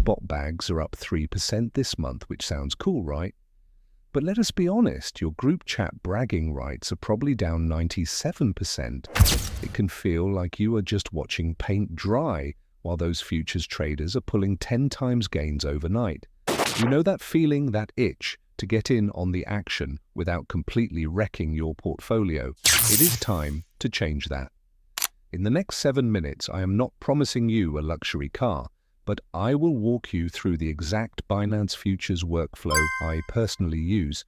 spot bags are up 3% this month, which sounds cool, right? But let us be honest, your group chat bragging rights are probably down 97%. It can feel like you are just watching paint dry while those futures traders are pulling 10 times gains overnight. You know that feeling, that itch to get in on the action without completely wrecking your portfolio? It is time to change that. In the next 7 minutes, I am not promising you a luxury car, but I will walk you through the exact Binance Futures workflow I personally use.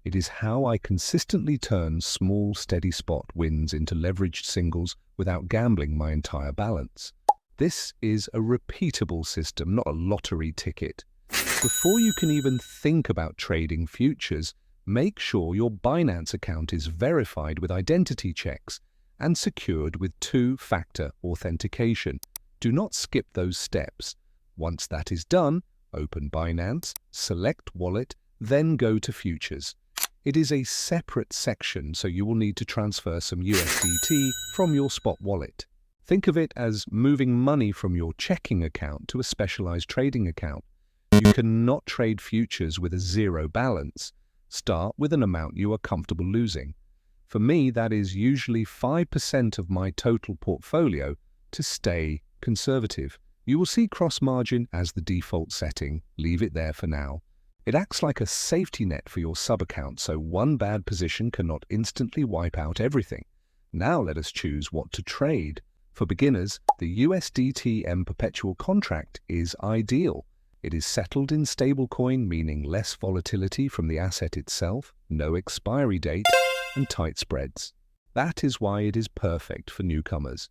It is how I consistently turn small, steady spot wins into leveraged singles without gambling my entire balance. This is a repeatable system, not a lottery ticket. Before you can even think about trading futures, make sure your Binance account is verified with identity checks and secured with two-factor authentication. Do not skip those steps. Once that is done, open Binance, select Wallet, then go to Futures. It is a separate section, so you will need to transfer some USDT from your spot wallet. Think of it as moving money from your checking account to a specialized trading account. You cannot trade futures with a zero balance. Start with an amount you are comfortable losing. For me, that is usually 5% of my total portfolio to stay conservative. You will see cross-margin as the default setting. Leave it there for now. It acts like a safety net for your sub-account, so one bad position cannot instantly wipe out everything. Now let us choose what to trade. For beginners, the USDT-M perpetual contract is ideal. It is settled in stablecoin, meaning less volatility from the asset itself, no expiry date, and tight spreads. That is why it is perfect for newcomers.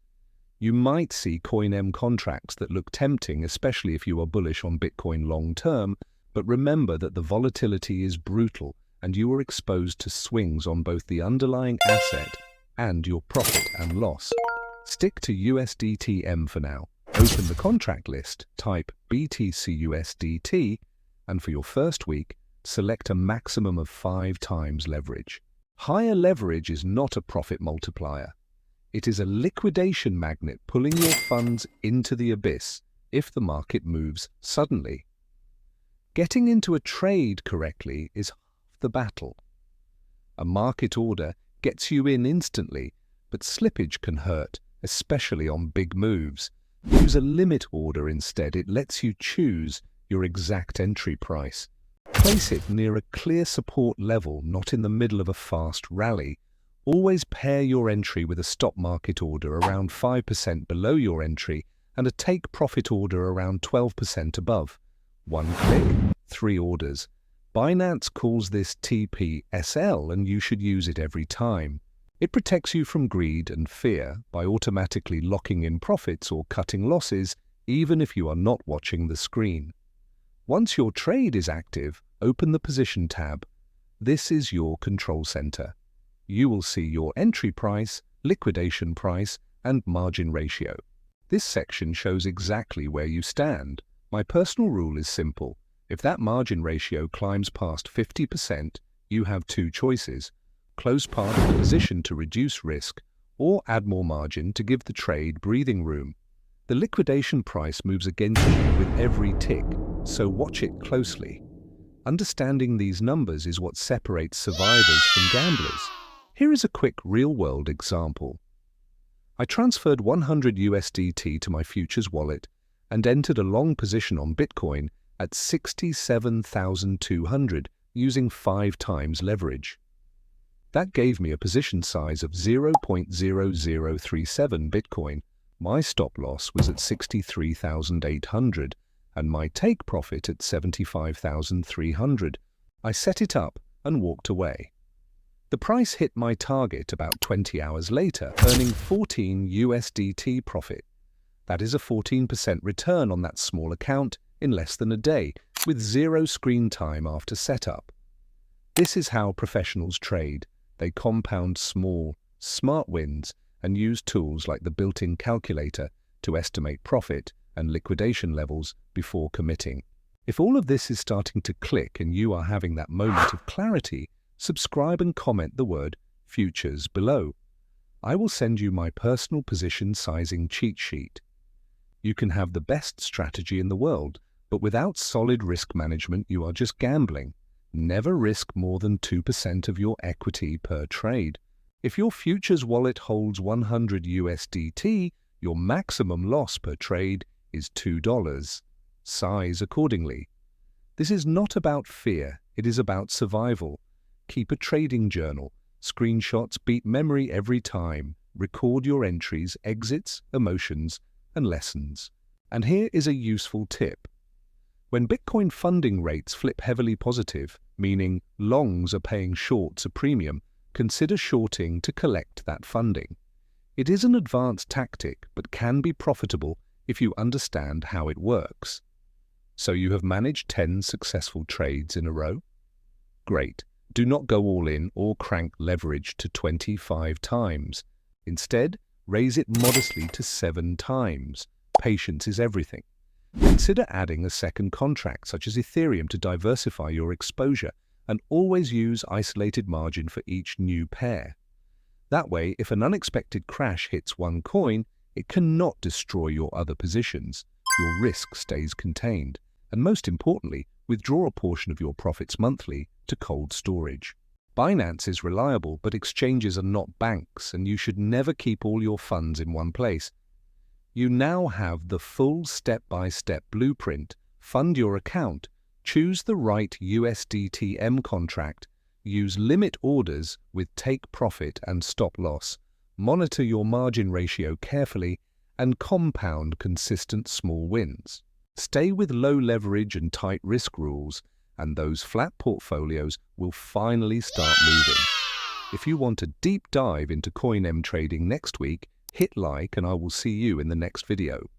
You might see CoinM contracts that look tempting, especially if you are bullish on Bitcoin long-term, but remember that the volatility is brutal and you are exposed to swings on both the underlying asset and your profit and loss. Stick to USDT-M for now. Open the contract list, type BTCUSDT, and for your first week, select a maximum of 5 times leverage. Higher leverage is not a profit multiplier. It is a liquidation magnet pulling your funds into the abyss if the market moves suddenly. Getting into a trade correctly is half the battle. A market order gets you in instantly, but slippage can hurt, especially on big moves. Use a limit order instead. It lets you choose your exact entry price. Place it near a clear support level, not in the middle of a fast rally. Always pair your entry with a stop market order around 5% below your entry and a take profit order around 12% above. 1 click, 3 orders. Binance calls this TPSL, and you should use it every time. It protects you from greed and fear by automatically locking in profits or cutting losses, even if you are not watching the screen. Once your trade is active, open the Position tab. This is your control center. You will see your entry price, liquidation price, and margin ratio. This section shows exactly where you stand. My personal rule is simple. If that margin ratio climbs past 50%, you have 2 choices. Close part of the position to reduce risk, or add more margin to give the trade breathing room. The liquidation price moves against you with every tick, so watch it closely. Understanding these numbers is what separates survivors from gamblers. Here is a quick real-world example. I transferred 100 USDT to my futures wallet and entered a long position on Bitcoin at 67,200 using 5 times leverage. That gave me a position size of 0.0037 Bitcoin. My stop loss was at 63,800 and my take profit at 75,300. I set it up and walked away. The price hit my target about 20 hours later, earning 14 USDT profit. That is a 14% return on that small account in less than a day, with 0 screen time after setup. This is how professionals trade. They compound small, smart wins and use tools like the built-in calculator to estimate profit and liquidation levels before committing. If all of this is starting to click and you are having that moment of clarity, subscribe and comment the word futures below. I will send you my personal position sizing cheat sheet. You can have the best strategy in the world, But without solid risk management, you are just gambling. Never risk more than 2% of your equity per trade. If your futures wallet holds 100 USDT, your maximum loss per trade is $2. Size accordingly. This is not about fear, it is about survival. Keep a trading journal. Screenshots beat memory every time. Record your entries, exits, emotions, and lessons. And here is a useful tip. When Bitcoin funding rates flip heavily positive, meaning longs are paying shorts a premium, consider shorting to collect that funding. It is an advanced tactic, but can be profitable if you understand how it works. So you have managed 10 successful trades in a row? Great. Do not go all in or crank leverage to 25 times. Instead, raise it modestly to 7 times. Patience is everything. Consider adding a second contract, such as Ethereum, to diversify your exposure, and always use isolated margin for each new pair. That way, if an unexpected crash hits one coin, it cannot destroy your other positions. Your risk stays contained. And most importantly, withdraw a portion of your profits monthly to cold storage. Binance is reliable, but exchanges are not banks, and you should never keep all your funds in one place. You now have the full step-by-step blueprint. Fund your account, choose the right USDTM contract, use limit orders with take profit and stop loss, monitor your margin ratio carefully, and compound consistent small wins. Stay with low leverage and tight risk rules, and those flat portfolios will finally start moving. If you want a deep dive into CoinM trading next week, hit like and I will see you in the next video.